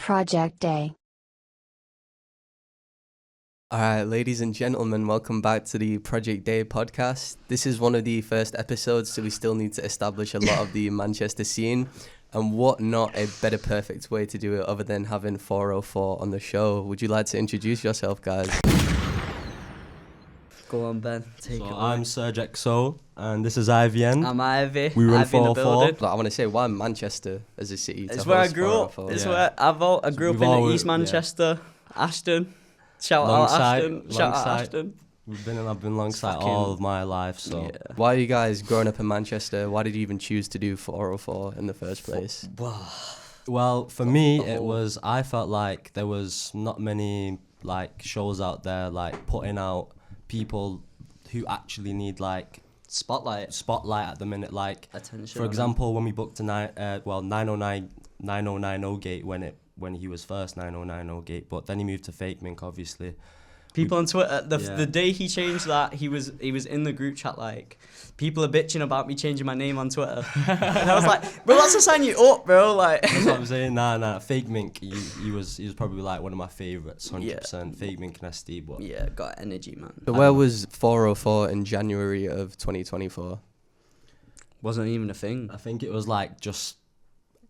Project DAE. All right, ladies and gentlemen, welcome back to the Project DAE podcast. This is one of the first episodes, so we still need to establish a lot of the Manchester scene. And what not a better perfect way to do it other than having 404 on the show. Would you like to introduce yourself, guys? Go on, Ben. Take it away. I'm SurgeXO, and this is Ivyend. I'm Ivy. We run Ivy in the 404. building. I want to say, why Manchester as a city? It's where I grew up. 404? It's Yeah. where I grew up We've in always- East Manchester, Ashton. Shout Long out side, Ashton. long Shout out side. Ashton. I've been alongside Fucking- all of my life, so Yeah. Why are you guys growing up in Manchester? Why did you even choose to do 404 in the first place? Well, for me, it was, I felt like there was not many like shows out there like putting out people who actually need like Spotlight. spotlight at the minute. Like, Attention. for example, when we booked a 9090 gate when he was first 9090 gate, but then he moved to Fake Mink, obviously. People on Twitter, the Yeah. day he changed that, he was in the group chat like, people are bitching about me changing my name on Twitter. And I was like, bro, that's to sign you up, bro. Like, That's what I'm saying. Nah. Fake Mink, he was probably like one of my favourites, 100%. Fake Mink and SD, but yeah, got energy, man. So where was 404 in January of 2024? Wasn't even a thing. I think it was like just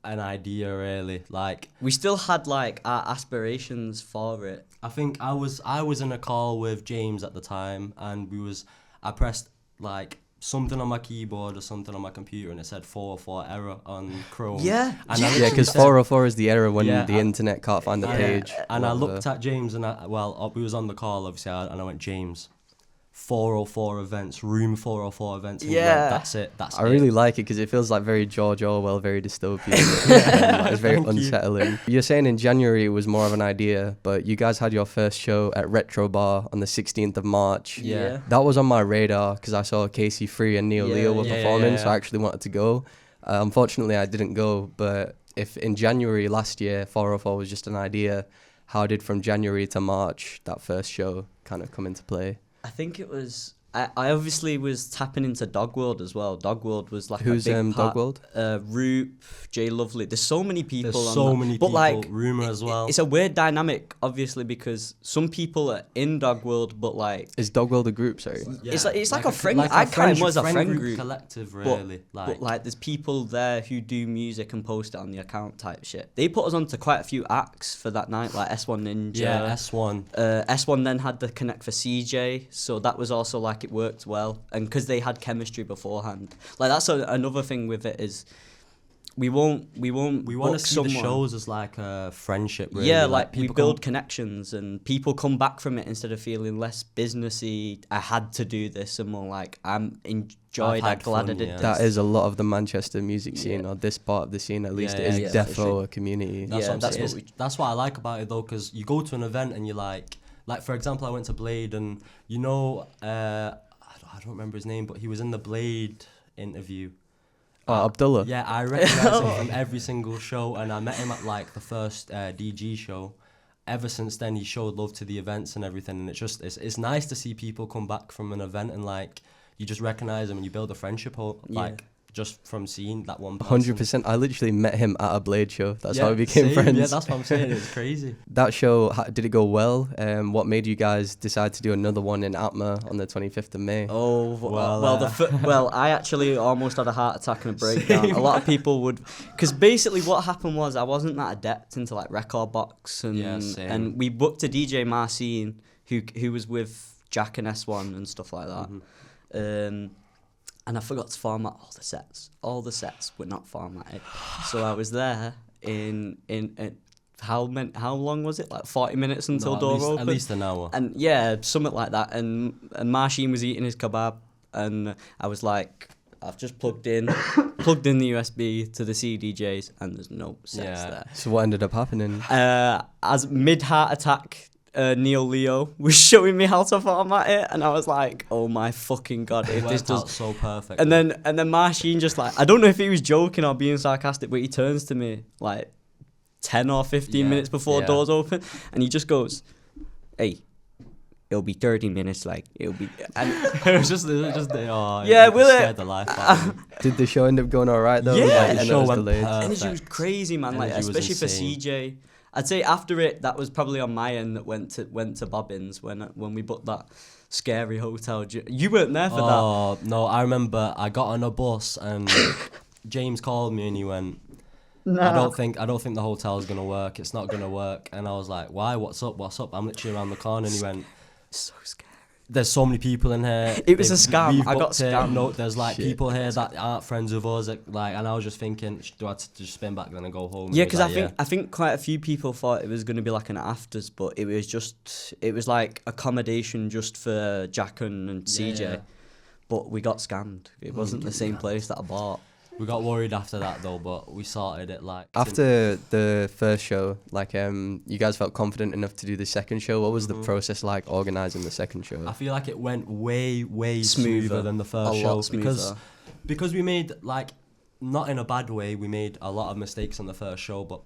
an idea, really. Like, We still had like our aspirations for it. I think I was in a call with James at the time, and I pressed like something on my keyboard or something on my computer, and it said 404 error on Chrome. Yeah, And I Yeah, literally because said- 404 is the error when Yeah, the internet can't find the Yeah. page. And I whatever. looked at James, and we was on the call, obviously, and I went, James, 404 events, room 404 events. And he went, Yeah. that's it. That's I it. really like it because it feels like very George Orwell, very dystopian. It's very Thank you. unsettling. You're saying in January it was more of an idea, but you guys had your first show at Retro Bar on the 16th of March. Yeah. That was on my radar because I saw Casey Free and Neil Yeah, Leo were yeah, performing, yeah. so I actually wanted to go. Unfortunately, I didn't go, but if in January last year 404 was just an idea, how did from January to March that first show kind of come into play? I think it was. I obviously was tapping into Dog World as well. Dog World was like Who's a big part. Dog World? Roop, Jay Lovely. There's so many people. There's on so that. many but people. like, Rumour as well. It's a weird dynamic, obviously, because some people are in Dog World, but like Is Dog World a group, sorry? it's like a friend. I kind of was a friend group. collective, But- really. But like, there's people there who do music and post it on the account type shit. They put us onto quite a few acts for that night, like S1 Ninja. yeah, S1. S1 then had the connect for CJ, so that was also like it worked well, and because they had chemistry beforehand, like that's another thing with it is we won't We want book to see someone. the shows as like a friendship, really. Yeah, like we people build connections and people come back from it instead of feeling less businessy. I had to do this, and more like I'm enjoyed. I've I'm had glad I fun, did yeah. this. That is a lot of the Manchester music scene, Yeah. or this part of the scene at least. Yeah, it is yeah, for defo sure. a community. That's Yeah, what I'm that's saying. what That's what I like about it, though, because you go to an event and you're like for example, I went to Blade, and I don't remember his name, but he was in the Blade interview. Abdullah. Yeah, I recognise him from every single show, and I met him at like the first DG show. Ever since then, he showed love to the events and everything, and it's nice to see people come back from an event and like you just recognise them and you build a friendship like just from seeing that one person. 100%. I literally met him at a Blade show. That's Yeah, how we became same. friends. Yeah, that's what I'm saying. It's crazy. That show, did it go well? What made you guys decide to do another one in Atma on the 25th of May? Oh Well, well, I actually almost had a heart attack and a breakdown. A lot of people would, because basically what happened was I wasn't that adept into like record box, and Yeah, same. and we booked a DJ Marcin who was with Jack and S1 and stuff like that. And I forgot to format all the sets. All the sets were not formatted, so I was there in how long was it? Like 40 minutes until No, door opened. at least an hour. And yeah, something like that. And Marcin was eating his kebab, and I was like, I've just plugged in the USB to the CDJs, and there's no sets Yeah. there. So what ended up happening? As mid heart attack, Neil Leo was showing me how to format it, and I was like, oh my fucking god, if It this worked out does. so perfect. And then Marcin just like, I don't know if he was joking or being sarcastic, but he turns to me like 10 or 15 Yeah, minutes before yeah. doors open, and he just goes, hey, it'll be 30 minutes, like it'll be. And it was just Yeah, it will it? scared the life out of me. Did the show end up going all right though? Yeah. Like, The and it show was went delayed? energy was perfect. crazy, man. Like Energy was especially for insane. CJ. I'd say after it, that was probably on my end that went to Bobbins when we booked that scary hotel. You weren't there for that. Oh no, I remember I got on a bus and James called me and he went, I don't think the hotel's gonna work. It's not gonna work. And I was like, why? What's up? I'm literally around the corner. And he went, So scary. there's so many people in here. It was a scam. We've I got booked it. scammed. No, there's like Shit. people here that aren't friends with us. Like, and I was just thinking, do I have to just spin back then and go home? And Yeah, he was because like, I think quite a few people thought it was going to be like an afters, but it was like accommodation just for Jack and CJ. Yeah. But we got scammed. It wasn't the same place that I bought. We got worried after that though, but we sorted it like After the first show, like you guys felt confident enough to do the second show. What was the process like organizing the second show? I feel like it went way Smoother. smoother than the A first lot show smoother. because we made like, not in a bad way, we made a lot of mistakes on the first show, but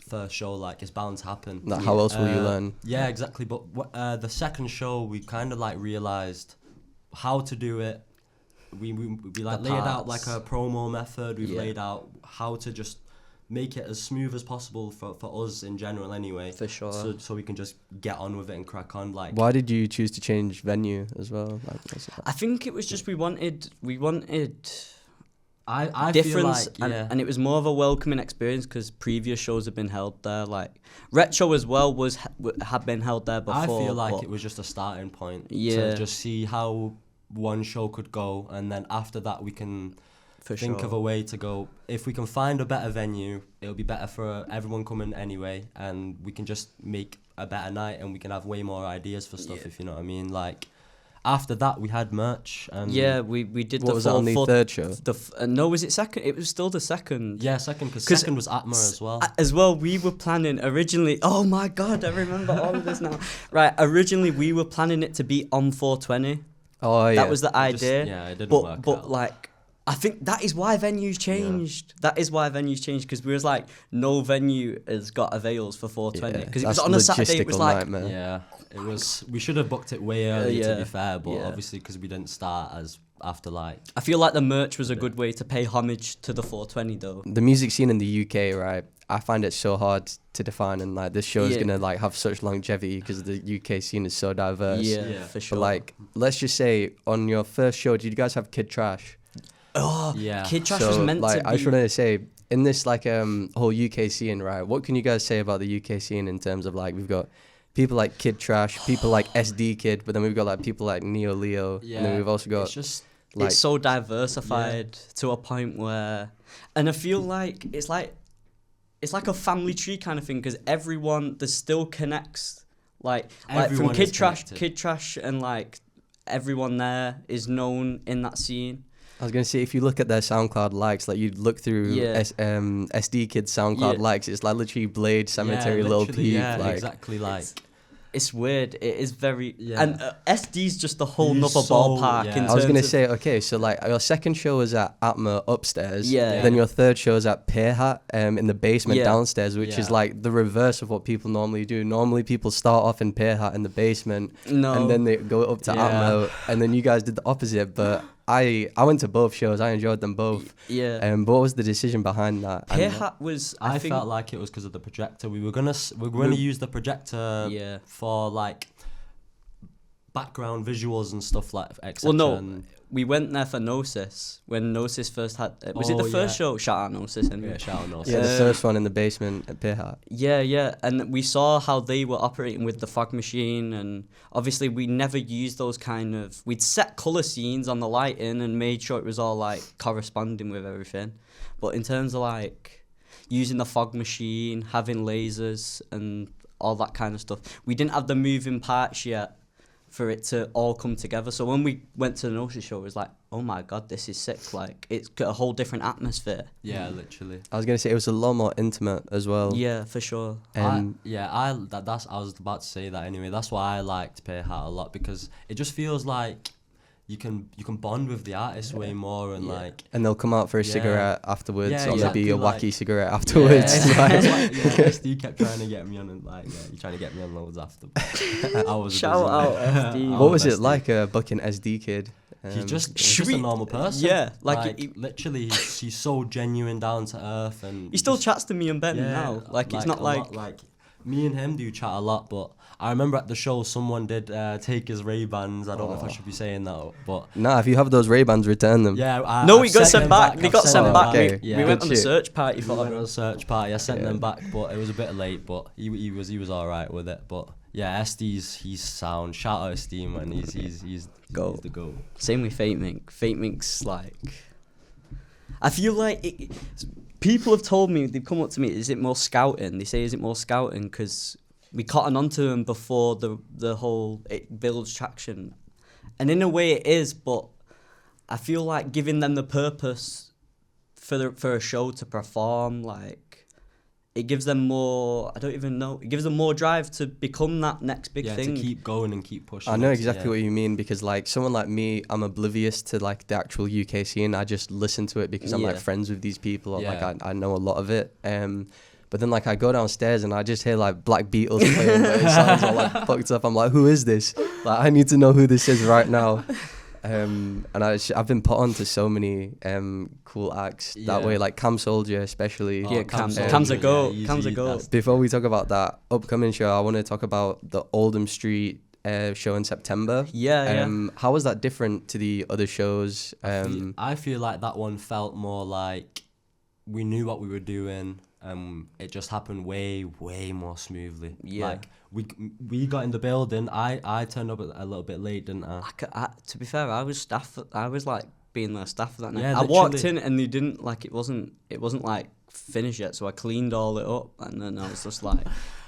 first show like it's bound to happen. Like, how else will you learn? Yeah, exactly. But the second show we kind of like realized how to do it. We like The laid out like parts. a promo method. We've Yeah. laid out how to just make it as smooth as possible for us in general anyway. For sure. So we can just get on with it and crack on. Like, Why did you choose to change venue as well? Like, what's it like? I think it was just we wanted I feel difference, like, yeah. and it was more of a welcoming experience because previous shows have been held there. Like Retro as well had been held there before. I feel like but it was just a starting point Yeah. to just see how one show could go, and then after that we can for think sure. of a way to go. If we can find a better venue, it'll be better for everyone coming anyway, and we can just make a better night, and we can have way more ideas for stuff. Yeah. If you know what I mean. Like after that, we had merch. And Yeah, we did What the was that on the third show? No, was it second? It was still the second. yeah, second because 'Cause second was Atma as well. As well, we were planning originally. Oh my god, I remember all of this now. Right, originally we were planning it to be on 420. Oh yeah. That was the idea. Yeah, it didn't but work but out. like I think that is why venues changed. That is why venues changed because we was like no venue has got avails for 420 because it was that's on a Saturday. It was logistical like nightmare. Yeah, it was. We should have booked it way earlier to yeah, be fair, but yeah. obviously because we didn't start as after like. I feel like the merch was a good way to pay homage to the 420 though. The music scene in the UK, right? I find it so hard to define, and like this show is Yeah. gonna like have such longevity because the UK scene is so diverse. Yeah, Yeah. for sure. But like, let's just say on your first show, did you guys have Kid Trash? oh, Yeah. Kid Trash so was meant like, to be. I just wanted to say in this like whole UK scene, right? What can you guys say about the UK scene in terms of like we've got people like Kid Trash, people like SD Kid, but then we've got like people like Neo Leo, Yeah, and then we've also got it's just like it's so diversified to a point where, and I feel like it's like a family tree kind of thing because everyone there still connects like from Everyone is connected. Kid Trash and like everyone there is known in that scene. I was gonna say if you look at their SoundCloud likes, like you look through Yeah. SD Kid's SoundCloud Yeah. likes, it's like literally Blade, Cemetery, yeah, Lil literally, Peep, yeah, like exactly like. It's weird. It is very Yeah. and SD's just a whole He's nother so- ballpark. yeah. In I was terms gonna of- say, okay, so like your second show was at Atma upstairs, Yeah. then your third show is at Pear Hat in the basement Yeah. downstairs, which is Yeah. like the reverse of what people normally do. Normally people start off in Pear Hat in the basement, no, and then they go up to Yeah. Atma, and then you guys did the opposite. But I went to both shows, I enjoyed them both. yeah. But what was the decision behind that? Pear And- Hat was I think felt like it was because of the projector. We were gonna use the projector yeah. for like background visuals and stuff like etc. Well, no, and- we went there for Gnosis when Gnosis first had. Was it the Oh, first yeah. show? Shout out Gnosis anyway. yeah, shout out North. Yeah, the Yeah. first one in the basement at Pear Hat. Yeah, and we saw how they were operating with the fog machine, and obviously we never used those kind of. We'd set color scenes on the lighting and made sure it was all like corresponding with everything, but in terms of like using the fog machine, having lasers and all that kind of stuff, we didn't have the moving parts yet for it to all come together. So when we went to the Gnosis show, it was like, oh my god, this is sick! Like it's got a whole different atmosphere. Yeah, literally. I was gonna say it was a lot more intimate as well. Yeah, for sure. And That's I was about to say that anyway. That's why I liked Pear Hat a lot because it just feels like you can bond with the artist way more and like. And they'll come out for a Yeah. cigarette afterwards, Yeah, or exactly, maybe a like- wacky cigarette afterwards. Yeah, Like- SD kept trying to get me on and like you're trying to get me on loads after. I was a Shout busy out man. SD. I What was it SD. like booking SD kid? He's just Should a we- normal person. Yeah, like, literally, he's so genuine, down to earth, and he still just- chats to me and Ben now. Like it's not a like lot, like me and him do chat a lot, but I remember at the show someone did take his Ray-Bans. I don't know if I should be saying that, but Nah, if you have those Ray-Bans, return them. yeah. no, I've we got sent them back. They I've got sent sent them back. Okay. We Yeah. went on the Good search party We for went on it. a search party. I sent Yeah. them back, but it was a bit late. But he was all right with it. But yeah, he's sound. Shout out SD, man. He's Goat. the goat. Same with Fate Mink. Fate Mink's like, I feel like people have told me, they've come up to me, is it more scouting? They say, is it more scouting? Because we cotton onto them before the whole, it builds traction. And in a way it is, but I feel like giving them the purpose for a show to perform, like, it gives them more, I don't even know, it gives them more drive to become that next big thing. To keep going and keep pushing. I know it, exactly yeah. what you mean, because like someone like me, I'm oblivious to like the actual UK scene. I just listen to it because I'm like Yeah. friends with these people, or like Yeah. I know a lot of it. But then like I go downstairs and I just hear like Black Beatles playing, but it sounds all like fucked up. I'm like, who is this? Like I need to know who this is right now. And I've been put on to so many cool acts that Yeah. way, like Cam Soldier especially. Yeah, Cam's a Soldier, goat. yeah, Cam's a easy, goat. that's- Before we talk about that upcoming show, I want to talk about the Oldham Street show in September. Yeah. How was that different to the other shows? I feel like that one felt more like we knew what we were doing. It just happened way more smoothly. Yeah. Like we got in the building. I turned up a little bit late, didn't I? To be fair, I was staff. I was like being their staff for that night. Yeah, I walked literally. in and they didn't like it wasn't like finished yet, so I cleaned all it up and then I was just like,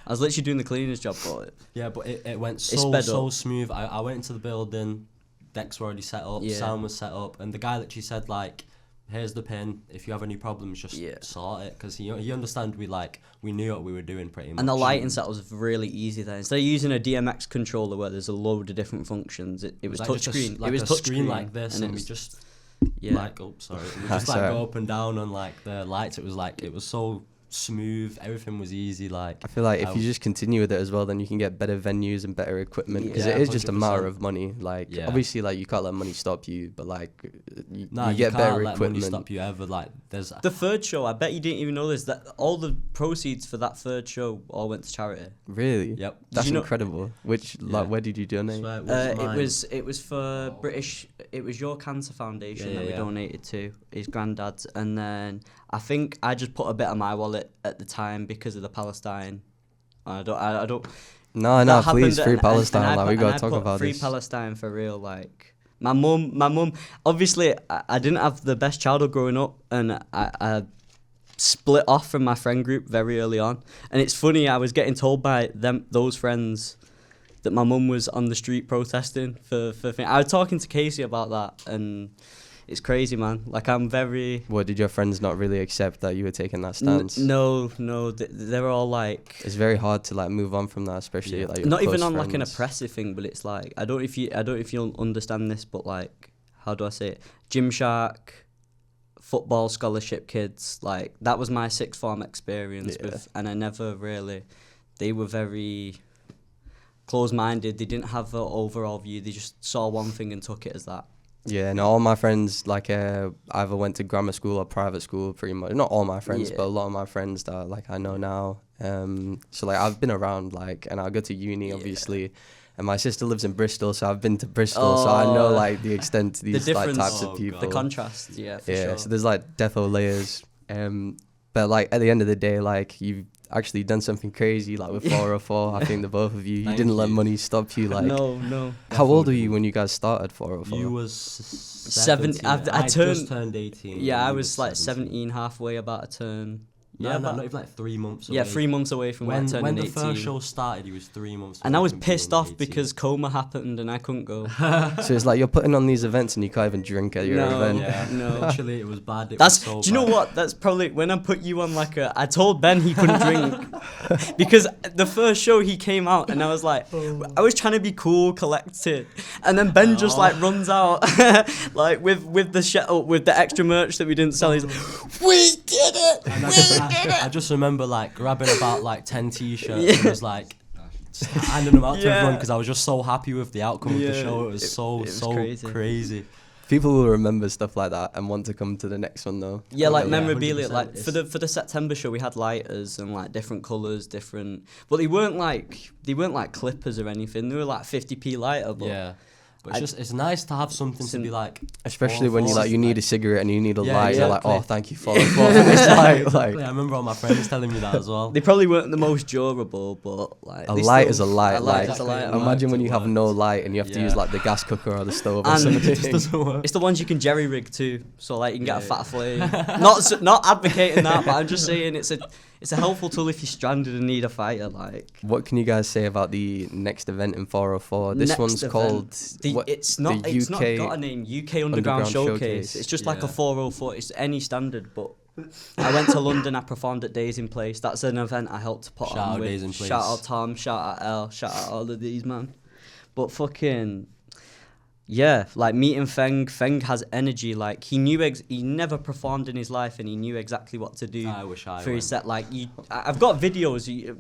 I was literally doing the cleaner's job for it. Yeah, but it went sped so up. smooth. I went into the building. Decks were already set up. Yeah. Sound was set up, and the guy literally said like, "Here's the pin. If you have any problems, just Yeah. sort it." Because he understand we knew what we were doing pretty much. And the lighting set was really easy there. Instead of using a DMX controller where there's a load of different functions, it was like touch just screen. like it was a touch screen screen like this, and it we was- just yeah. like we just like Sorry. go up and down on like the lights. It was so smooth. Everything was easy. Like I feel like if you just continue with it as well, then you can get better venues and better equipment, because Yeah, it is just a matter 100%. of money. Like Yeah. obviously, like you can't let money stop you, but like you you get can't better let equipment. money stop you ever. Like there's The third show, I bet you didn't even know this, that all the proceeds for that third show all went to charity. Really? Yep. That's you know- incredible. Which Yeah. like where did you donate? Swear, It was for British. It was Your Cancer Foundation that we Yeah. donated to his granddad's, and then I think I just put a bit of my wallet at the time because of the Palestine. I don't. No, that please, happened, free and Palestine. I Like put- we and gotta I talk put about free this. Palestine for real. Like my mum. Obviously, I didn't have the best childhood growing up, and I split off from my friend group very early on. And it's funny, I was getting told by those friends that my mum was on the street protesting for things. I was talking to Casey about that, and it's crazy, man. Like I'm very. What, did your friends not really accept that you were taking that stance? No, they were all like. It's very hard to like move on from that, especially Yeah. like your Not even close on like an friends. oppressive thing, but it's like I don't know if you'll understand this, but like how do I say it? Gymshark, football scholarship kids, like that was my sixth form experience Yeah. with, and I never really. They were very closed-minded. They didn't have an overall view. They just saw one thing and took it as that. Yeah, no, all my friends like either went to grammar school or private school, pretty much. Not all my friends, Yeah. but a lot of my friends that like I know now. So like I've been around, like, and I go to uni obviously, and my sister lives in Bristol, so I've been to Bristol, so I know Oh. like the extent to these like difference. types Oh, of people. The contrast, yeah, for yeah, sure. so there's like defo layers. But like at the end of the day, like you've actually done something crazy, like with 404. I think the both of you Thank didn't let you. money stop you. Like, no. how old were you when you guys started 404? You was 17. 17. I just turned- turned 18. Yeah, I You was like 17, halfway about to turn. No, Yeah, no, but- not even like 3 months away. Yeah, 3 months away from When turning when the 18. first show started, he was 3 months. And I away was from pissed being off 18. because coma happened and I couldn't go. So it's like you're putting on these events and you can't even drink at your No. event. Yeah, No. literally, it was bad. It That's. was so Do you know bad. what? That's probably when I put you on like a. I told Ben he couldn't drink. Because the first show he came out and I was like, I was trying to be cool, collected, and then Ben just like runs out like with the extra merch that we didn't sell. He's like, we did it, And I just remember like grabbing about like 10 t-shirts Yeah. and was like handing them out to Yeah. everyone because I was just so happy with the outcome of the Yeah, show. It was so crazy. People will remember stuff like that and want to come to the next one though. Yeah, like Yeah, memorabilia. 100%. Like for the September show, we had lighters and like different colours, but they weren't like clippers or anything. They were like 50p lighter. But Yeah. But it's nice to have something to be like, Especially when you need a cigarette and you need a Yeah, light. You're like, exactly. oh, thank you for this light. Exactly, I remember all my friends telling me that as well. they probably weren't the most durable, but like A they light still- is a light. A light like, is a light. Exactly. imagine when It you have works. no light and you have to Yeah. use like the gas cooker or the stove or And something. It just doesn't work. It's the ones you can jerry rig too, so like you can get a Yeah. fat flame. Not advocating that, but I'm just saying it's a helpful tool if you're stranded and need a fighter. Like What can you guys say about the next event in 404? This next one's event, called it's not got a name. UK Underground Showcase. It's just like a Yeah. 404. It's any standard, but I went to London. I performed at Days in Place. That's an event I helped to put Shout on. out with. Days in Place. Shout out Tom. Shout out L. Shout out all of these man. But fucking. Yeah, like meeting Feng. Feng has energy. Like he never performed in his life, and he knew exactly what to do I wish I for his went. set. Like I've got videos. You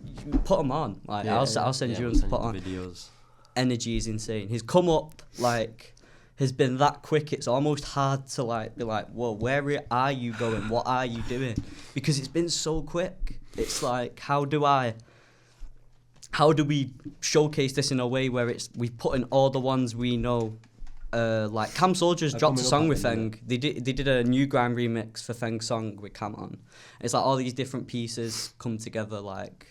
put them on. Like Yeah, I'll send Yeah, you we'll them to send put you on. the videos. Energy is insane. His come up like has been that quick. It's almost hard to like be like, whoa, where are you going? What are you doing? Because it's been so quick. It's like how do we showcase this in a way where we put in all the ones we know? Like Cam Soldiers They're dropped a coming up song at with the Feng. They did a new grime remix for Feng's song with Cam on. It's like all these different pieces come together. Like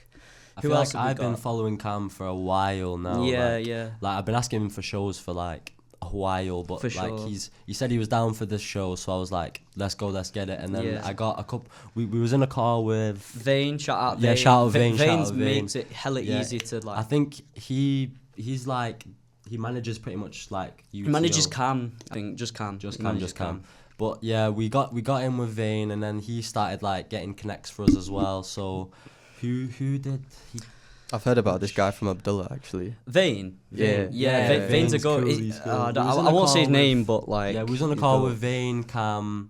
I who feel else like have we I've been got? following Cam for a while now. Yeah, like, yeah. Like I've been asking him for shows for like a while, but For like sure. he said he was down for this show, so I was like, let's go, let's get it. And then Yeah. I got a couple. We was in a car with. Vane, shout out Vane. Yeah, shout out Vane, shout Vane's out Vane. makes it hella Yeah. easy to like. I think he's like he manages pretty much like He manages UTO. Cam. I think just Cam. Just He Cam, manages just Cam. But yeah, we got in with Vane, and then he started like getting connects for us as well. So who did he? I've heard about this guy from Abdullah actually. Vane. Yeah. Yeah, Yeah, Vane's a Vane's go. cool, He- he's cool. I We was in I a won't say call his with- name, but like. Yeah, we was on a he's call dope. with Vane, Cam,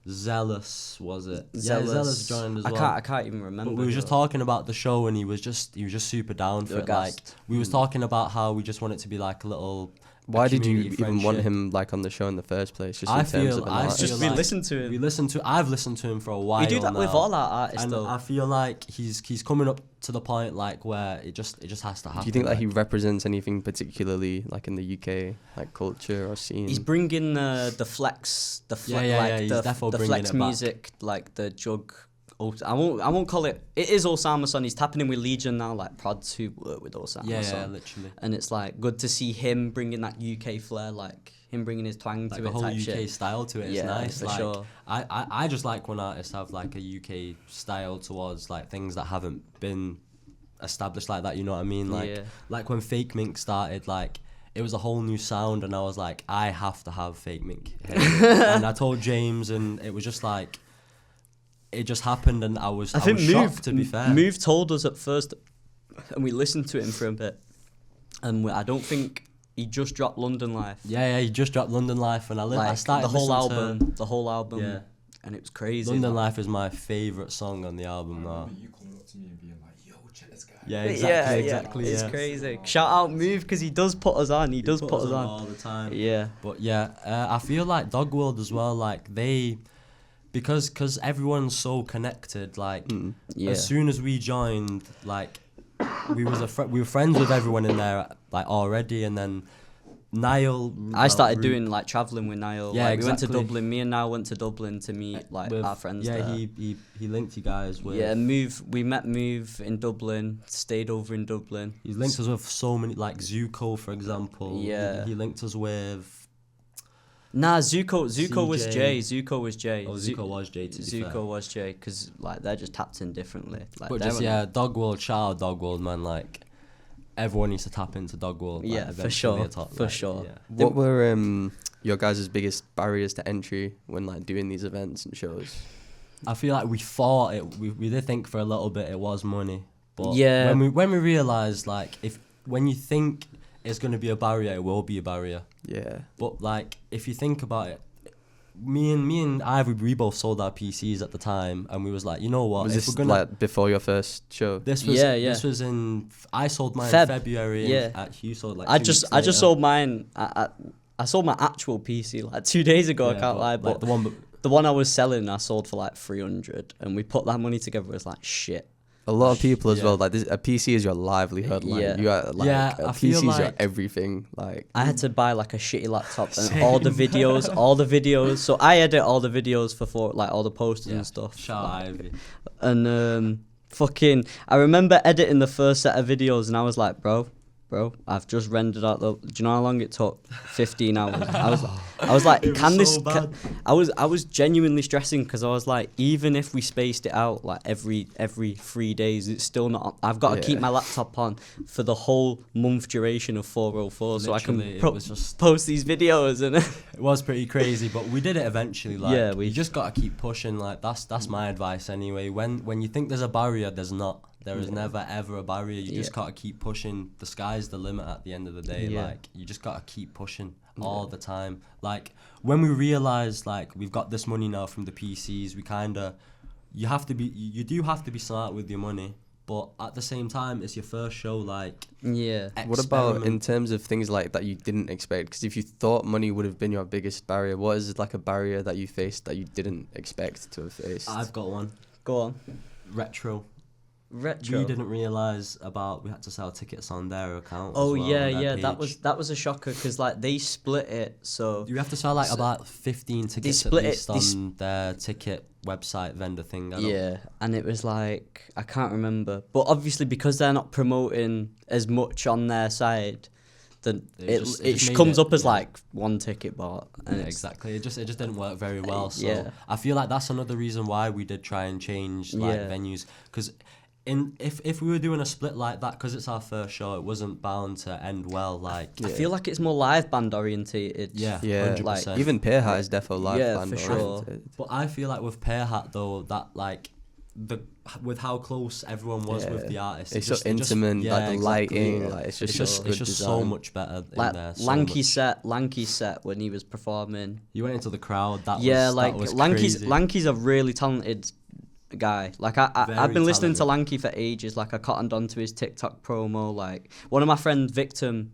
Zealous, was it? Yeah, Zealous joined as well. I can't even remember. But we were just though. talking about the show, and he was just super down for They were it. Like gassed. we was talking about how we just want it to be like a little. Why did you community even want friendship. him like on the show in the first place? Just I in terms feel- of an I artist? Just feel we like listen to him. I've listened to him for a while. We do that with now. all our artists And though. I feel like he's coming up to the point like where it just has to happen. Do you think that he like, represents anything particularly like in the UK, like culture or scene? He's bringing the flex, yeah, he's the defo the bringing flex it back. music, like the jug. I won't call it. It is Osama Son. He's tapping in with Legion now, like prods who work with Osama yeah, Son. literally. And it's like good to see him bringing that UK flair, like him bringing his twang Like to the it whole type UK shit. style to it. It's Yeah, nice. for like, sure. I just like when artists have like a UK style towards like things that haven't been established like that. You know what I mean? Like Yeah. like when Fake Mink started, like it was a whole new sound, and I was like, I have to have Fake Mink. And I told James, and it was just like. It just happened, and I was shocked. To be fair, Move told us at first, and we listened to him for a bit, and I don't think he just dropped London Life. Yeah, he just dropped London Life, and I Like started the whole listening to- album, Yeah. and it was crazy. London like. Life is my favourite song on the album now. You coming up to me and being like, yo, check this guy. Yeah, exactly, exactly. It's yeah. crazy. Shout out Move because he does put us on. He does put us on. all the time. Yeah. But yeah, I feel like Dog World as well. Like they, because everyone's so connected. Like Yeah. as soon as we joined, like we were friends with everyone in there like already, and then Niall. I started doing like traveling with Niall. Yeah, like, we went to exactly. Dublin. Me and Niall went to Dublin to meet like with- our friends Yeah, there. he linked you guys with. Yeah, Move. We met Move in Dublin. Stayed over in Dublin. He's linked us with so many, like Zuko, for example. Yeah. He linked us with. Nah, Zuko was CJ. Jay. Zuko was Jay. Oh, Zuko was Jay, to be fair. Zuko was Jay, because like they're just tapped in differently. Like, But they're just, on- yeah, Dog World, shout out Dog World, man. Like, everyone needs to tap into Dog World. Like, Yeah, for eventually sure, at top, for like, sure. yeah. What were your guys' biggest barriers to entry when like doing these events and shows? I feel like we thought it. We did think for a little bit it was money, But Yeah. when we realised, like, when you think it's going to be a barrier, it will be a barrier. Yeah. But, like, if you think about it, me and Ivy, we both sold our PCs at the time, and we was like, you know what? Was if this we're gonna, like before your first show? this was Yeah. this was in I sold mine Feb. in February. Yeah. And Hugh sold like I 2 just weeks I just later. sold mine. I sold my actual PC like 2 days ago. I Yeah, can't lie, like, but the one I was selling, I sold for like 300, and we put that money together. It was like shit. A lot of people as Yeah. well. Like this, a PC is your livelihood. Like Yeah. you are like Yeah, a I feel PC is your like- everything. Like I had to buy like a shitty laptop and all the videos. So I edit all the videos for like all the posters and stuff. Shout out like, Ivy. And fucking, I remember editing the first set of videos, and I was like, bro, I've just rendered out the. Do you know how long it took? 15 hours. I was like, It was can this? so bad. I was genuinely stressing, because I was like, even if we spaced it out like every 3 days, it's still not. I've got to keep my laptop on for the whole month duration of 404, so I Literally, can it was just post these videos and. it was pretty crazy, but we did it eventually. Like, Yeah, you just gotta keep pushing. Like that's my advice anyway. When you think there's a barrier, there's not. There is never ever a barrier. You just gotta keep pushing. The sky's the limit at the end of the day. Yeah. Like you just gotta keep pushing all the time. Like when we realized like we've got this money now from the PCs, we you do have to be smart with your money. But at the same time, it's your first show. Like Yeah. what about in experiment. terms of things like that you didn't expect? Because if you thought money would have been your biggest barrier, what is like a barrier that you faced that you didn't expect to have faced? I've got one. Go on. Retro. Retro. We didn't realize we had to sell tickets on their account. Oh as well, yeah, on their yeah. page. That was a shocker, because like they split it. So You have to sell like So- about 15 tickets at split it- least they on their ticket website vendor thing. I don't- yeah, and it was like, I can't remember, but obviously because they're not promoting as much on their side, then It just made comes it, up as yeah. like one ticket bought, and Yeah, it's, exactly. It just didn't work very well. So yeah. I feel like that's another reason why we did try and change like Yeah. venues, because if we were doing a split like that, because it's our first show, it wasn't bound to end well. Like I feel like it's more live band orientated. yeah, yeah, 100%. like, even Pear Hat is defo live Yeah, band for sure. oriented. But I feel like with Pear Hat though, that like with how close everyone was with Yeah. the artist, It's it so intimate, like the lighting, like it's just it's just so much better in Like there. So Lanky's set when he was performing. You went into the crowd. That Like was Lanky's crazy. Lanky's a really talented guy. Like I've Very been listening to talented. Lanky for ages. Like I cottoned onto his TikTok promo. Like one of my friends, Victim,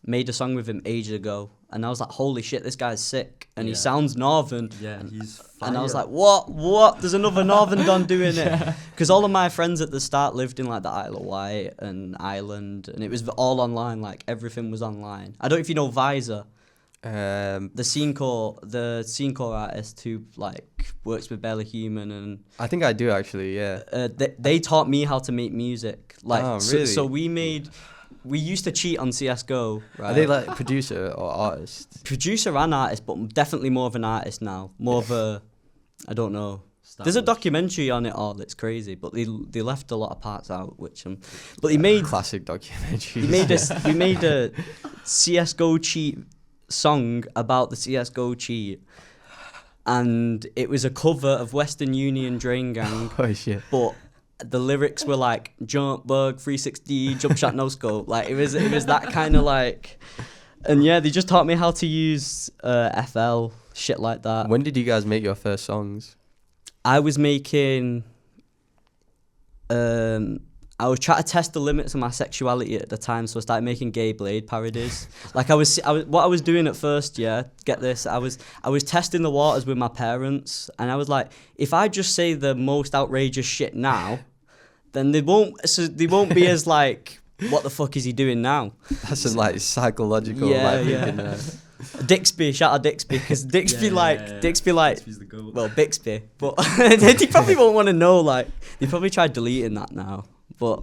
made a song with him ages ago, and I was like, holy shit, this guy's sick, and he Yeah. sounds northern. Yeah, he's. And I was fire. like, what? There's another Northern Don doing it. Because all of my friends at the start lived in like the Isle of Wight and Ireland, and it was all online. Like everything was online. I don't know if you know Visor, the scene core artist who like works with Barely Human, and I think I do actually. Yeah. they taught me how to make music. Like Oh, so, really? so we used to cheat on CS:GO. Right? Are they like producer or artist? Producer and artist, but definitely more of an artist now. More of a, I don't know. There's a Established. documentary on it all. It's crazy, but they left a lot of parts out, which but he made Classic documentary. we made a CS:GO cheat song about the CS:GO cheat, and it was a cover of Western Union Drain Gang, Oh shit. but the lyrics were like jump bug 360 jump shot no scope. Like it was that kind of like, and yeah, they just taught me how to use FL shit like that. When did you guys make your first songs? I was making I was trying to test the limits of my sexuality at the time, so I started making gay Blade parodies. Like I was what I was doing at first, yeah, get this, I was testing the waters with my parents, and I was like, if I just say the most outrageous shit now, then they won't be as like, what the fuck is he doing now? That's some like psychological Yeah, like yeah. thinking, Dixby, shout out Dixby, because Dixby Dixby like Bixby's the goat. well, Bixby, but they probably won't want to know. Like, they probably tried deleting that now. But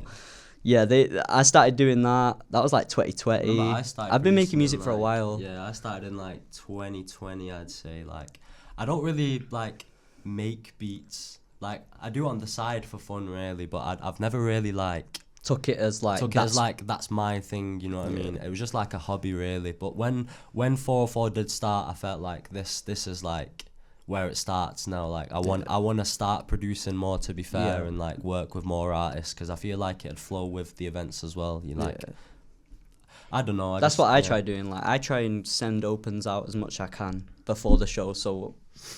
yeah, I started doing that. That was like 2020. Remember, I started I've been making producing music in, for a like- while. Yeah, I started in like 2020, I'd say. Like, I don't really like make beats. Like, I do on the side for fun, really, but I've never really like Took it as like, took it as like that's my thing. You know what I mean? It was just like a hobby, really. But when 404 did start, I felt like this is like where it starts now. Like I want to start producing more, to be fair, and like work with more artists, because I feel like it'd flow with the events as well. You know, like I don't know. That's what I try doing. Like I try and send opens out as much as I can before the show. So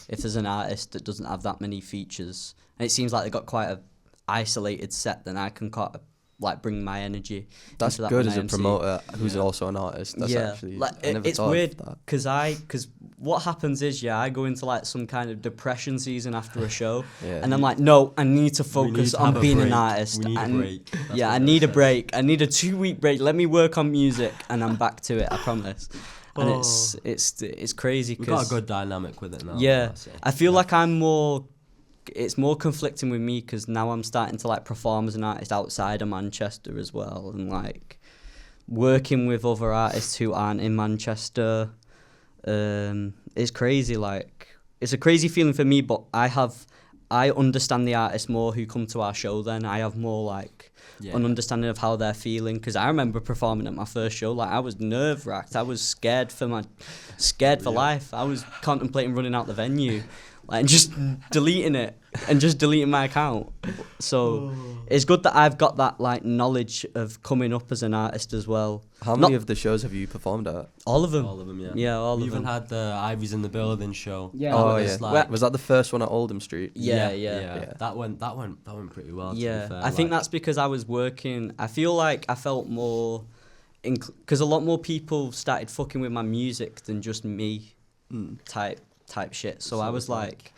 if there's an artist that doesn't have that many features, and it seems like they got quite a isolated set, then I can kind of like bring my energy. That's into that good when as I a MC. promoter who's also an artist. That's actually like I never it's thought weird of that. because what happens is I go into like some kind of depression season after a show, Yeah. and I'm like, no, I need to focus have on a being an break. artist. We need a and break. That's yeah, what I they need a say. break. I need a 2-week break. Let me work on music, and I'm back to it. I promise. And it's crazy We've got a because good dynamic with it now. yeah, so, I feel like it's more conflicting with me because now I'm starting to like perform as an artist outside of Manchester as well, and like working with other artists who aren't in Manchester is crazy. Like it's a crazy feeling for me, but I understand the artists more who come to our show. Then I have more like an understanding of how they're feeling, because I remember performing at my first show, like I was nerve wracked, I was scared for life. I was contemplating running out the venue, like, and just deleting it and just deleting my account. So it's good that I've got that like knowledge of coming up as an artist as well. How many of the shows have you performed at? All of them. All of them, yeah. Yeah, all We of even them. had the Ivy's in the Building show. Yeah. Oh That yeah. was like- Was that the first one at Oldham Street? Yeah. That went pretty well. To be Yeah, fair. I think like, that's because I was working. I feel like I felt more, because a lot more people started fucking with my music than just me, type shit. So I was it's like- like,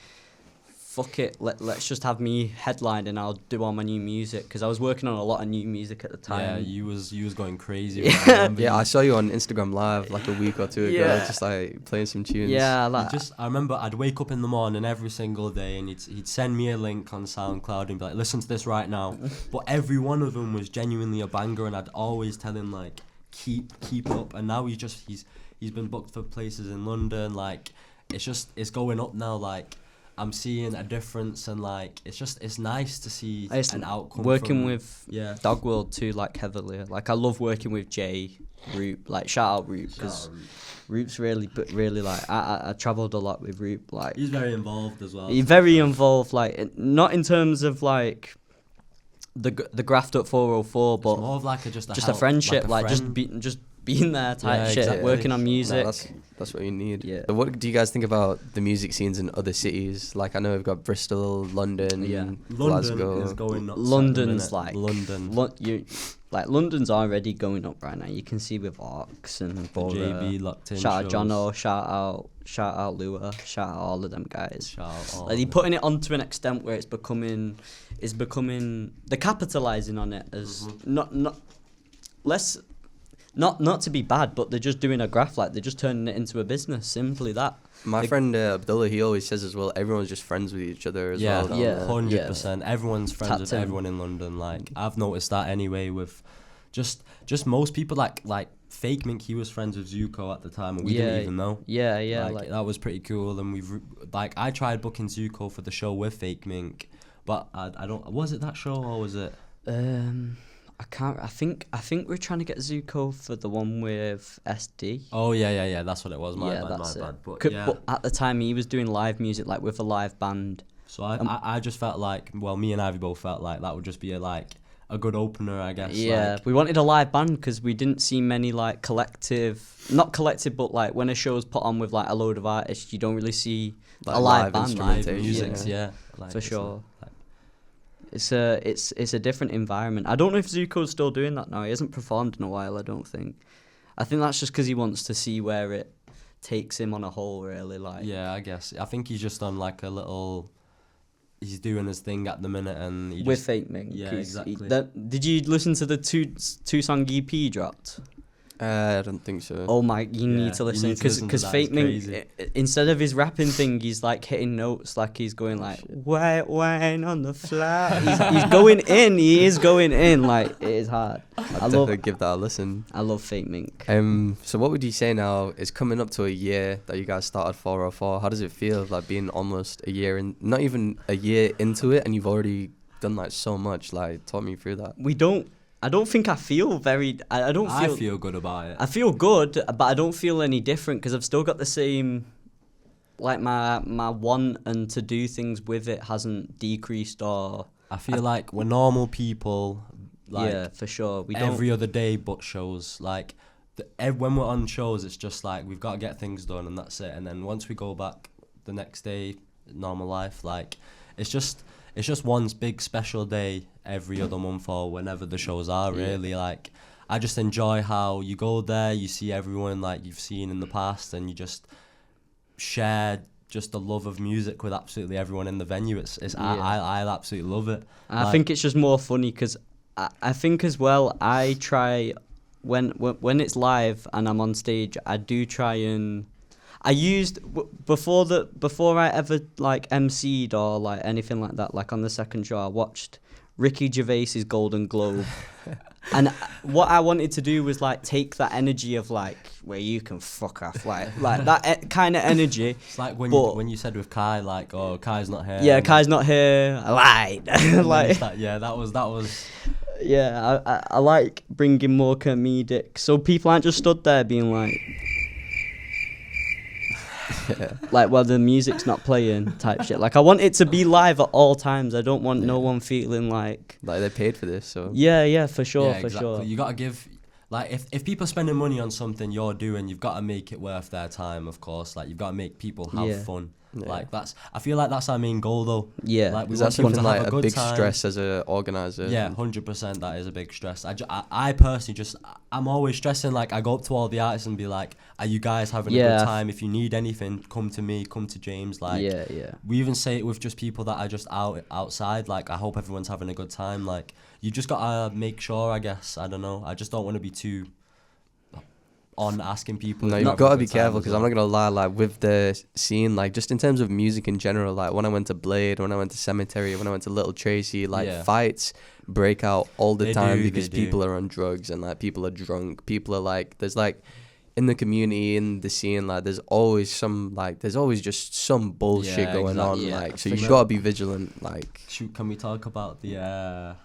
fuck it, let's just have me headline and I'll do all my new music, because I was working on a lot of new music at the Yeah, time. you was going crazy. Yeah. I remember Yeah, you- I saw you on Instagram Live like a week or two ago, Yeah. just like playing some tunes. Yeah, You like I remember I'd wake up in the morning every single day, and he'd send me a link on SoundCloud and be like, listen to this right now. But every one of them was genuinely a banger, and I'd always tell him like, keep up. And now he's been booked for places in London. Like it's going up now. Like I'm seeing a difference, and like it's nice to see an outcome. working from, with yeah. Dog World too, like heavily. Like I love working with Jay, Roop. Like shout out Roop, because Roop's really like I travelled a lot with Roop. Like He's very involved as well. he's very involved. Like not in terms of like the graft up 404, It's but more of like just a friendship, like friend. just being there type Yeah, shit, exactly. working on No, music. that's what you need. Yeah. But what do you guys think about the music scenes in other cities? Like I know we've got Bristol, London, Yeah. Glasgow. London is going nuts. London's at the minute. like London. London's already going up right now. You can see with Orcs and Bora. JB locked in. Shout out shows. Jono, shout out Lua, shout out all of them guys. Shout out all Like of they're them. putting it on to an extent where it's becoming they're capitalizing on it as not to be bad, but they're just doing a graph, like they're just turning it into a business, simply that. My friend Abdullah, he always says as well, everyone's just friends with each other as Yeah, well. down yeah. there. 100%. Everyone's friends with Tapped in. everyone in London. Like I've noticed that anyway. With just most people, like Fake Mink, he was friends with Zuko at the time, and we didn't even know. Yeah, like that was pretty cool. And I tried booking Zuko for the show with Fake Mink, but I don't. Was it that show or was it? I can't. I think we're trying to get Zuko for the one with SD. Oh yeah. That's what it was. My that's bad. it. But yeah. But at the time, he was doing live music, like with a live band. So I just felt like, well, me and Ivy both felt like that would just be a good opener, I guess. Yeah, like, we wanted a live band because we didn't see many like not collective, but like when a show's put on with like a load of artists, you don't really see Like a live live band. live instrumentation. music, Yeah. yeah. Like, For it's sure. like- It's a different environment. I don't know if Zuko's still doing that now. He hasn't performed in a while, I don't think. I think that's just because he wants to see where it takes him on a whole, really. Like Yeah, I guess. I think he's just on like a little. He's doing his thing at the minute, and he with just, Fake Mink. Yeah, exactly. Did you listen to the two song EP dropped? I don't think so. Oh my, you Yeah, need to you listen need to listen to because that, Fake it's Mink, crazy. instead of his rapping thing, he's like hitting notes, like he's going like white wine on the floor. he's going in. He is going in. Like it is hard. I'll definitely give that a listen. I love Fake Mink. So what would you say now is coming up to a year that you guys started 404? How does it feel like being almost a year in, not even a year into it, and you've already done like so much? Like talk me through that. I don't think I feel very. I don't feel. I feel good about it. I feel good, but I don't feel any different because I've still got the same my want and to do things with it hasn't decreased or. I feel like we're normal people. Like, yeah, for sure. We every don't. other day but shows. Like when we're on shows, it's just like we've got to get things done and that's it. And then once we go back the next day, normal life. Like it's just one big special day every other month or whenever the shows are. Really, like I just enjoy how you go there, you see everyone like you've seen in the past, and you just share just the love of music with absolutely everyone in the venue. I absolutely love it. I think it's just more funny because I think as well I try when it's live and I'm on stage, I do try and I used before I ever like MC'd or like anything like that, like on the second show I watched Ricky Gervais's Golden Globe. And what I wanted to do was like take that energy of like where you can fuck off, like that kind of energy. It's like when you said with Kai, like, oh, Kai's not here. Yeah, Kai's not here. I lied. Like that was. Yeah, I like bringing more comedic, so people aren't just stood there being like. Like, well, the music's not playing type shit. Like, I want it to be live at all times. I don't want no one feeling like they paid for this, so yeah, for sure, yeah, exactly. You gotta give, like, if people are spending money on something you're doing, you've got to make it worth their time, of course. Like, you've got to make people have fun. Yeah. Like I feel like that's our main goal, though. Yeah, like, is that something like a big time. stress as a organizer? Yeah, 100%. That is a big stress. I personally I'm always stressing. Like, I go up to all the artists and be like, "Are you guys having a good time? If you need anything, come to me, come to James." Like, yeah. We even say it with just people that are just outside. Like, I hope everyone's having a good time. Like, you just gotta make sure. I guess I don't know. I just don't want to be too on asking people. No, you've got to be careful because I'm not gonna lie. Like with the scene, like just in terms of music in general, like when I went to Blade, when I went to Cemetery, when I went to Little Tracy, like fights break out all the time because people are on drugs and like people are drunk. People are like, there's like in the community, in the scene, like there's always just some bullshit going on. Like, so you gotta be vigilant. Like, shoot, can we talk about the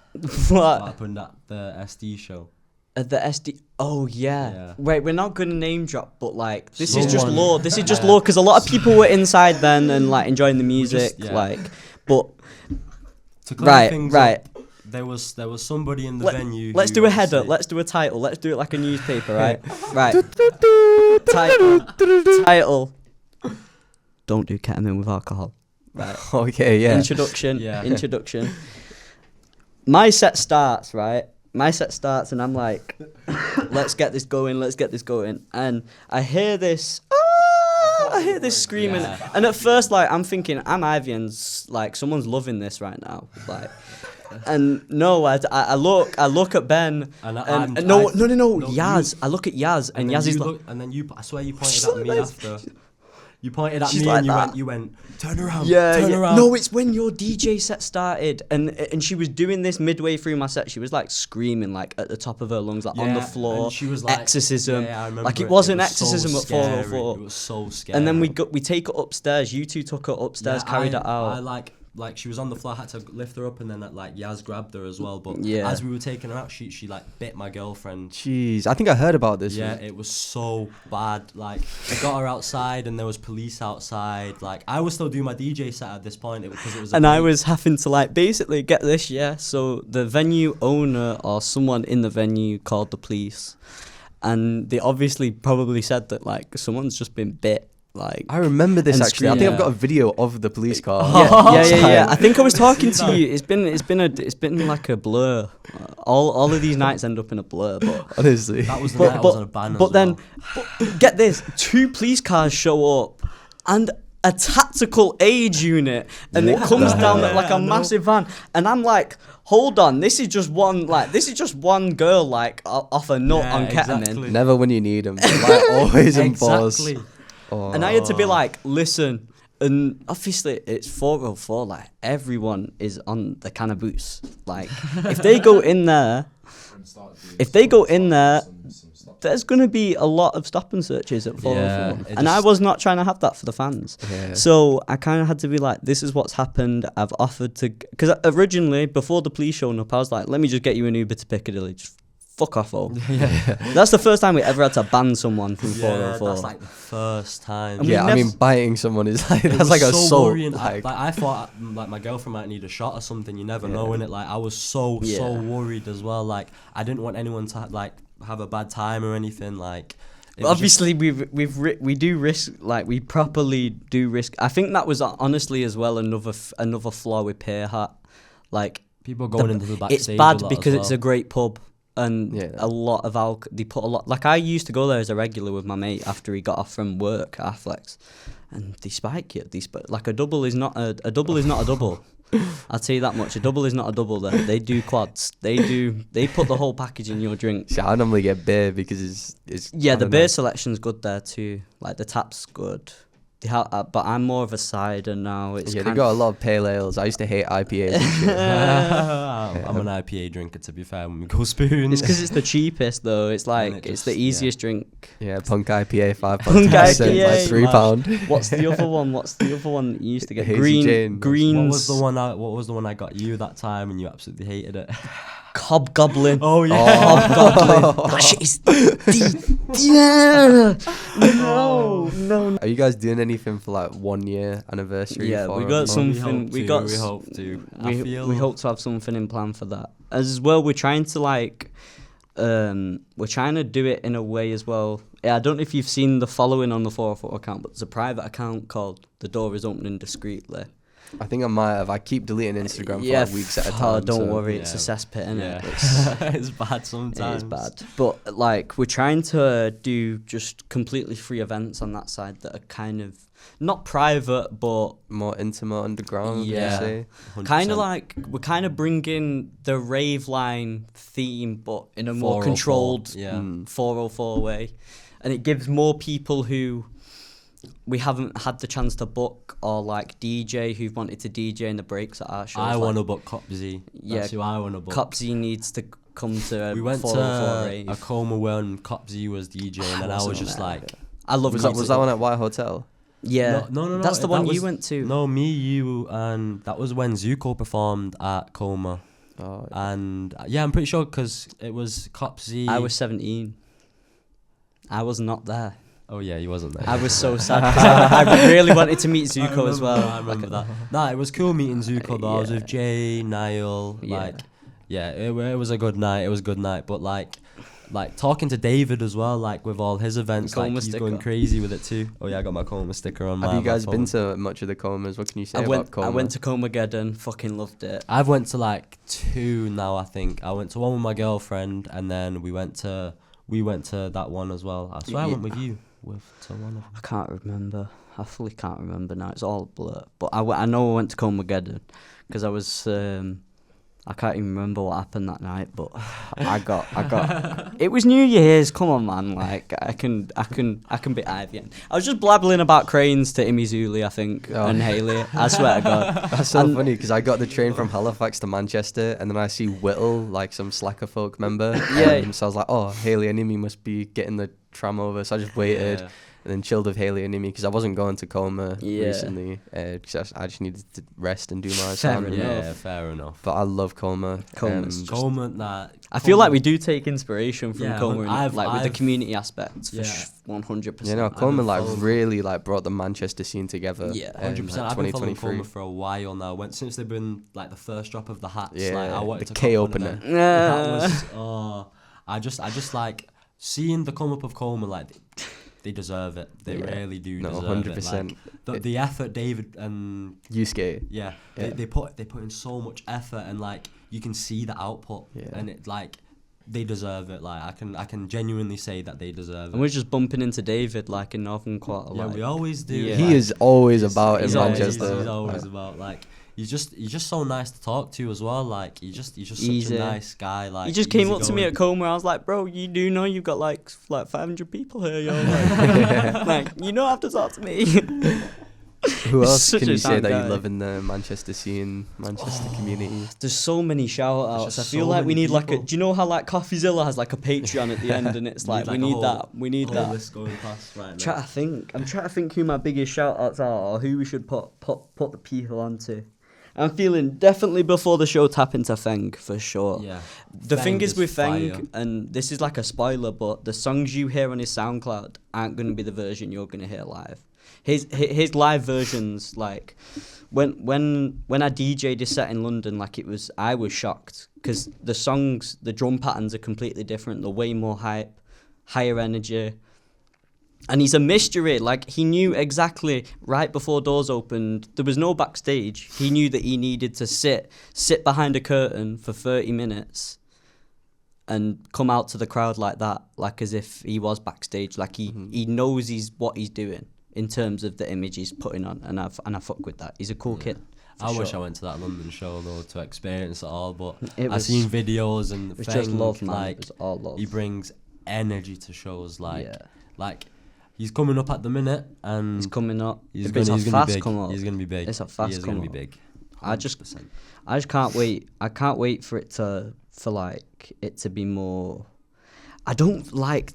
what happened at the SD show? The SD. Oh yeah. Wait, we're not gonna name drop, but like this is Someone, just law. This is just law because a lot of people were inside then and like enjoying the music, like. But to clear things right. Up, there was somebody in the venue. Let's do a header. Let's do a title. Let's do it like a newspaper, right? Right. Title. Don't do ketamine with alcohol. Right. Okay. Yeah. Introduction. Introduction. My set starts, right? And I'm like, let's get this going. And I hear this screaming. Yeah. And at first, like, I'm thinking, I'm Ivyend's, like, someone's loving this right now. Like, and no, I look at Ben. No, Yaz. I look at Yaz, and Yaz is like. And then I swear you pointed at me after. You pointed at me like and you went, turn around, turn around. No, it's when your DJ set started, and she was doing this midway through my set. She was like screaming, like at the top of her lungs, like on the floor. And she was like, exorcism. I remember like it wasn't exorcism so at 404. It was so scary. And then we take her upstairs. You two took her upstairs, carried her out. I like she was on the floor, I had to lift her up, and then like Yaz grabbed her as well. But Yeah. as we were taking her out, she like bit my girlfriend. Jeez, I think I heard about this. Yeah, it was so bad. Like, I got her outside, and there was police outside. Like, I was still doing my DJ set at this point because it was. And I was having to like basically get this, So the venue owner or someone in the venue called the police, and they obviously probably said that like someone's just been bit. Like, I remember this actually. I think I've got a video of the police car. Yeah. I think I was talking to you. It's been like a blur. All of these nights end up in a blur. But honestly, that was the night I was on a ban. But then, get this: 2 police cars show up, and a tactical aid unit, and it comes down like a massive van, and I'm like, hold on, this is just one girl like off a nut on ketamine. Exactly. Never when you need them. Like, always in force. Exactly. Oh. And I had to be like, listen, and obviously it's 404, like everyone is on the can of boots. Like if they go in there, there's going to be a lot of stop and searches at 404. And I was not trying to have that for the fans. Yeah. So I kind of had to be like, this is what's happened. I've offered to, because originally before the police showing up, I was like, let me just get you an Uber to Piccadilly. Just fuck off, all. That's the first time we ever had to ban someone from 404. That's like the first time. And we Yeah, I never- mean, biting someone is like, It that's was like so assault. worrying. Like, I thought like my girlfriend might need a shot or something. You never know, innit? Like I was so worried as well. Like I didn't want anyone to like have a bad time or anything. Like it was Obviously, we do risk, like we properly do risk. I think that was honestly as well another flaw with Pear Hat. Like people going into the backstage. it's a bad lot because as it's well. a great pub and Yeah. a lot of alcohol. They put a lot. Like I used to go there as a regular with my mate after he got off from work at Affleck's, and they spike you. Like a double is not a double is not a double. I'll tell you that much. A double is not a double. There, they do quads. They put the whole package in your drink. see, I normally get beer because it's Yeah, I the don't beer know. selection's good there too. Like the tap's good. But I'm more of a cider now. It's Yeah, they got a lot of pale ales. I used to hate IPAs. And shit. I'm an IPA drinker, to be fair. When we go spoon, It's because it's the cheapest though. It's like it it's just- the yeah. easiest drink. Yeah, Punk IPA, Punk 5.2%, IPA. like £3. What's the other one? What's the other one that you used to get? Hazy Jane. Greens. what was the one I got you that time and you absolutely hated it? Hobgoblin. Oh yeah. Hobgoblin. That shit is yeah. No. Are you guys doing anything for like 1 year anniversary? Yeah, we for- got for- something. We hope to. We hope to have something in plan for that. As well, we're trying to we're trying to do it in a way as well. Yeah, I don't know if you've seen the following on the 404 account, but there's a private account called "The Door Is Opening Discreetly." I think I might have. I keep deleting Instagram for like weeks at a time. Don't so- worry, it's a Yeah. cesspit, innit? Yeah. It's bad It sometimes. is bad. But like we're trying to do just completely free events on that side that are kind of not private, but More intimate underground, would you Yeah. say? 100%. kind of like we're kind of bringing the rave line theme, but in a more 404, controlled Yeah. Mm. 404 way, and it gives more people who we haven't had the chance to book or like DJ who've wanted to DJ in the breaks at our shows. I like, want to book Copsy. Yeah, That's who I want to book. Copsy needs to come to We went 404 to rave. a coma when Copsy was DJing, and I was wasn't just there. like, I love Was that one at White Hotel? Yeah, no. that's the that one you was- went to. No, me, you, and that was when Zuko performed at Coma. Oh, And yeah, I'm pretty sure because it was Copsy. I was 17. I was not there. Oh yeah, he wasn't there. I was so sad 'cause I really wanted to meet Zuko as well. I remember that. Nah, it was cool meeting Zuko though. I was Yeah. with Jay, Niall, Yeah. like, yeah, it was a good night. It was a good night, but like talking to David as well, like with all his events, Coma like he's going sticker. crazy with it too. Oh yeah, I got my Coma sticker on. have you guys been phone. to much of the comas? What can you say I about coma? went to Comageddon, fucking loved it. I've went to like 2 now. I think I went to one with my girlfriend, and then we went to that one as well. I swear I went with you to one of them. I can't remember. I fully can't remember now. It's all a blur. But I know I went to Comageddon because I was. I can't even remember what happened that night, but I got. It was New Year's. Come on, man! Like I can be Ivyend. I was just blabbling about cranes to Imi Zuli, I think, Oh. and Haley. I swear to God. That's so And- funny because I got the train from Halifax to Manchester and then I see Whittle, like some Slacker folk member. Yeah. So I was like, oh, Haley and Imi must be getting the tram over. So I just waited Yeah. and then chilled with Haley and Imi because I wasn't going to coma Yeah. recently because I just needed to rest and do my Fair assignment. enough. Yeah, fair enough. But I love coma. Coma's just- Coma, nah. I feel like we do take inspiration from Yeah, Coma, I've- like with the I've- community aspects, for Yeah. 100%. You know, Coma like followed- really like brought the Manchester scene together. Yeah. 100%. Like I've been following 2023. Coma for a while now. Since they've been like the first drop of the hats. Yeah, like, I wanted the to K cop one of opener. them. That was, I just like seeing the come up of Coma. Like they deserve it. They Yeah. really do No, deserve 100%. it. Like, the effort David and Yusuke. yeah, Yeah. They put in so much effort, and like you can see the output, Yeah. and it like they deserve it. Like I can genuinely say that they deserve And it. we're just bumping into David like in Northern Quarter. Yeah, like, we always do. Yeah. He is always about in he's always- Manchester. He's always about like he's just so nice to talk to as well. Like he's just such Easy. a nice guy. Like he just came up to me easygoing. at Coma. I was like, bro, you do know you've got like 500 people here, yo. Like, like, you don't have to talk to me. Who He's else such can a you say sound that guy. you love in the Manchester scene, Manchester community? There's so many shout outs. I just feel so like we many need like a. people. Do you know how like CoffeeZilla has like a Patreon at the end, and it's like we need that. We need whole that. list going past right now. Try to think. I'm trying to think who my biggest shout outs are or who we should put the people onto. I'm feeling definitely before the show tap into Feng for sure. Yeah. The thing is with fire. Feng, and this is like a spoiler, but the songs you hear on his SoundCloud aren't going to be the version you're going to hear live. His live versions, like when I DJ'd his set in London, like I was shocked because the songs, the drum patterns are completely different. They're way more hype, higher energy. And he's a mystery. Like, he knew exactly right before doors opened. There was no backstage. He knew that he needed to sit behind a curtain for 30 minutes and come out to the crowd like that, like as if he was backstage. Like, he knows what he's doing in terms of the image he's putting on. And I fuck with that. He's a cool kid. I wish I went to that London show though to experience it all, but I've seen videos and it was just love, man. Like, it was all love. he brings energy to shows, like he's coming up at the minute, and He's coming up. He's If gonna, it's a he's gonna be fast big. come up, He's gonna be big. it's a fast He is come gonna be up. big. I just 100%. can't wait. I can't wait for it to be more. I don't like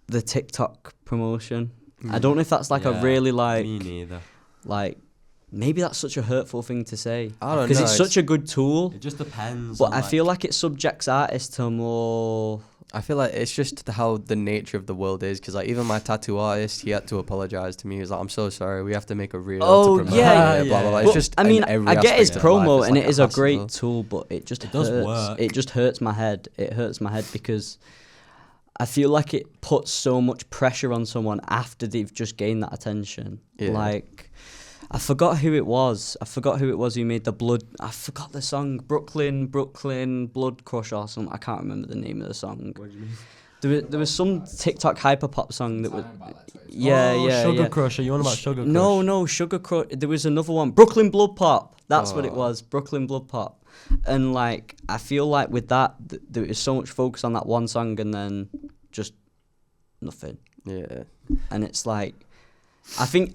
the TikTok promotion. I don't know if that's like a really me neither. like maybe that's such a hurtful thing to say. I don't know. Because it's such a good tool. It just depends. But on, I feel like it subjects artists to more. I feel like it's just how the nature of the world is. Because like even my tattoo artist, he had to apologize to me. He was like, "I'm so sorry. We have to make a reel Oh, to promote yeah. it, blah blah blah." But, It's just. I mean, in every I get his aspect of life, promo, it's and like it is a hassle. great tool, but it just does hurts. work. It just hurts my head. It hurts my head because I feel like it puts so much pressure on someone after they've just gained that attention. Yeah. Like, I forgot who it was. Who made the blood. I forgot the song. Brooklyn Blood Crush or something. I can't remember the name of the song. What do you mean? There was some TikTok hyperpop song that was. Sugar yeah. Crush. Are you on about Sugar Crush? No, Sugar Crush. There was another one. Brooklyn Blood Pop. That's what it was. Brooklyn Blood Pop. And like, I feel like with that, there was so much focus on that one song and then just nothing. Yeah. And it's like, I think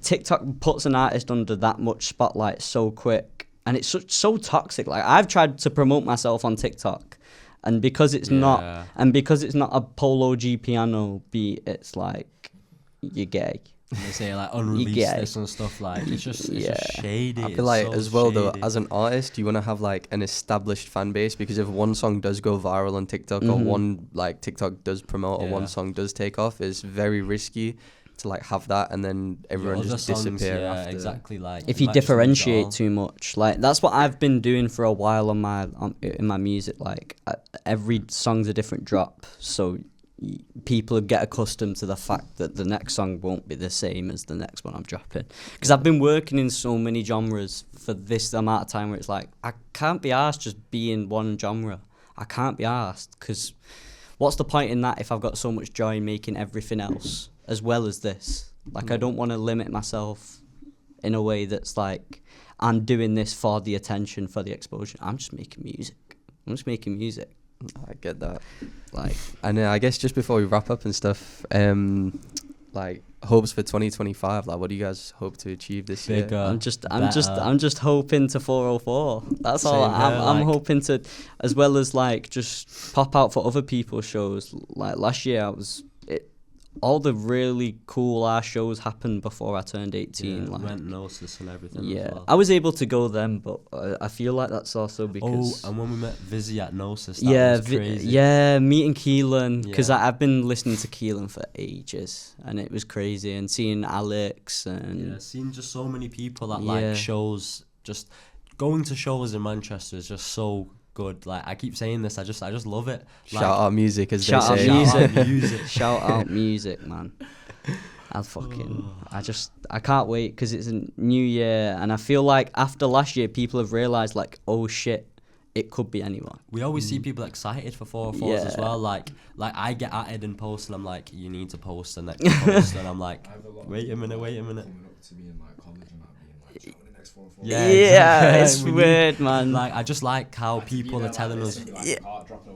TikTok puts an artist under that much spotlight so quick, and it's so toxic. Like, I've tried to promote myself on TikTok, and because it's not a Polo G piano beat, it's like you're gay. They say like unreleased this and stuff, like it's just shady. I feel like as well though, as an artist, you want to have like an established fan base, because if one song does go viral on TikTok or one like TikTok does promote or one song does take off, it's very risky to like have that and then everyone just disappear after. Exactly. Like if you differentiate too much, like that's what I've been doing for a while in my music. Like every song's a different drop, so people get accustomed to the fact that the next song won't be the same as the next one I'm dropping. Because I've been working in so many genres for this amount of time where it's like, I can't be arsed just being one genre. I can't be arsed, because what's the point in that if I've got so much joy making everything else as well as this? Like, I don't want to limit myself in a way that's like, I'm doing this for the attention, for the exposure. I'm just making music. I get that. Like, and I guess just before we wrap up and stuff, like hopes for 2025. Like, what do you guys hope to achieve this year? I'm just hoping to 404. That's all. I'm hoping to, as well as like just pop out for other people's shows. Like last year, all the really cool ass shows happened before I turned 18. Yeah, like Rent Gnosis and everything. Yeah, as well. I was able to go then, but I feel like that's also because. Oh, and when we met Vizzy at Gnosis, that was crazy. Meeting Keelan, because I've been listening to Keelan for ages, and it was crazy, and seeing Alex and seeing just so many people at like shows. Just going to shows in Manchester is just so good. Like, I keep saying this, I just love it. Like, shout out music, as they say. Shout out music, man. I can't wait, because it's a new year, and I feel like after last year people have realised like, oh shit, it could be anyone. We always see people excited for 404s as well. Like I get at it and post, and I'm like, you need to post the next post, and I'm like, wait a minute. Coming up to me in like college and that being like, show the next 404. Yeah, it's weird, man. Like, I just like how people are telling us. Yeah,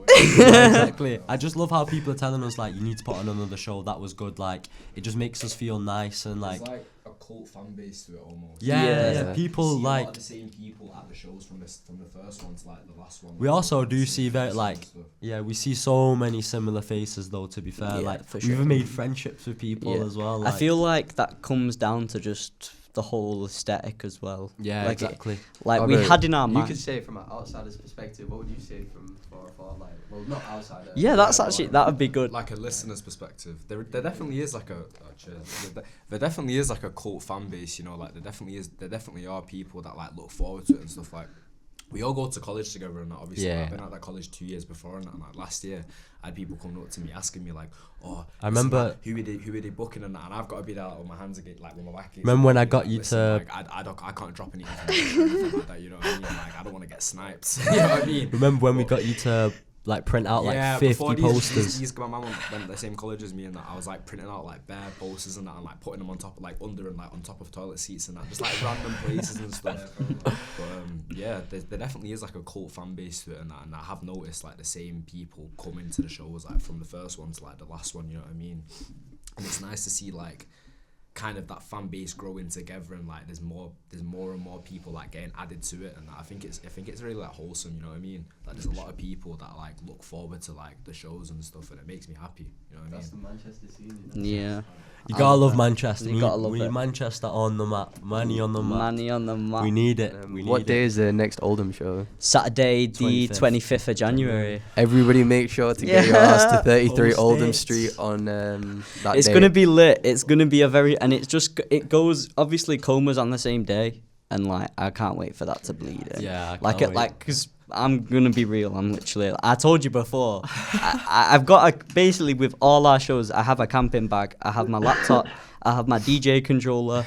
exactly. I just love how people are telling us like, you need to put on another show. That was good. Like, it just makes us feel nice and like. There's like a cult fan base to it almost. Yeah. People see like a lot of the same people at the shows from the first one to like the last one. We also do see very like we see so many similar faces though. To be fair, like we've made friendships with people as well. Like, I feel like that comes down to just the whole aesthetic as well. Yeah, like exactly. We had in our You mind. could say from an outsider's perspective. What would you say from 404? Like, well, not outsider. Yeah, that's actually that would be good. Like a listener's perspective, there definitely is like there definitely is like a cult fan base, you know, like there definitely are people that like look forward to it and stuff. Like we all go to college together, and obviously Yeah. I've been at that college 2 years before, and like last year I had people coming up to me asking me like, oh, I remember- who are they booking and that, and I've got to be there like, with my hands against like with my back. Remember when I got like, you listen, to- like, I can't drop any information or anything like that, you know what I mean? Like I don't want to get sniped. You know what I mean? Remember when we got you to like print out like 50 before posters? My mum went to the same college as me, and that I was like printing out like bare posters and that, and like putting them on top of like under and like on top of toilet seats and that, just like random places and stuff. But yeah, there definitely is like a cult fan base to it, and I have noticed like the same people come into the shows like from the first one to like the last one. You know what I mean? And it's nice to see like kind of that fan base growing together, and like there's more and more people like getting added to it, and I think it's really like wholesome, you know what I mean? Like there's a lot of people that like look forward to like the shows and stuff, and it makes me happy, you know what I mean? That's the Manchester scene. You know? Yeah. You gotta love Manchester. You gotta love we it. need Manchester on the map. Money on the map. Money on the map. We need it. We need What it. day is the next Oldham show? Saturday, the 25th. 25th of January. Everybody make sure to get your Yeah. ass to 33 All Oldham states. Street on that It's day. gonna be lit. It's gonna be and it goes. Obviously, Coma's on the same day, and like I can't wait for that to bleed in. Yeah, I can't wait. Like because I'm gonna be real. I'm literally. I told you before. I've got basically with all our shows. I have a camping bag. I have my laptop. I have my DJ controller,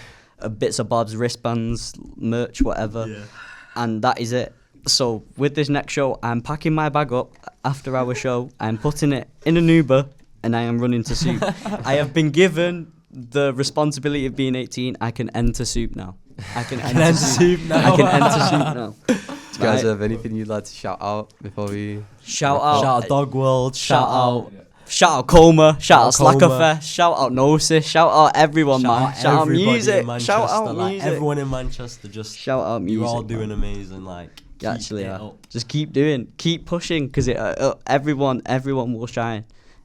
bits of bobs, wristbands, merch, whatever, and that is it. So with this next show, I'm packing my bag up after our show. I'm putting it in an Uber, and I am running to Soup. I have been given the responsibility of being 18. I can enter Soup now. I can enter Soup now. I can enter Soup now. Do you guys have anything you'd like to shout out before we... Shout out. Shout out Dog World. Shout out. Shout out Coma, shout out Shout out Coma. Slackerfest, shout out Gnosis, shout out everyone, man. Shout out everybody music, in Manchester, shout out like, music. everyone in Manchester, just Shout out music. you're all man. doing amazing. Like, You actually keep it are. up. Just keep doing, keep pushing, because everyone will shine.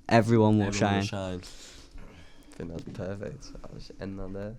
Everyone will Everyone shine. will shine. I think that's perfect. So I'll just end on there.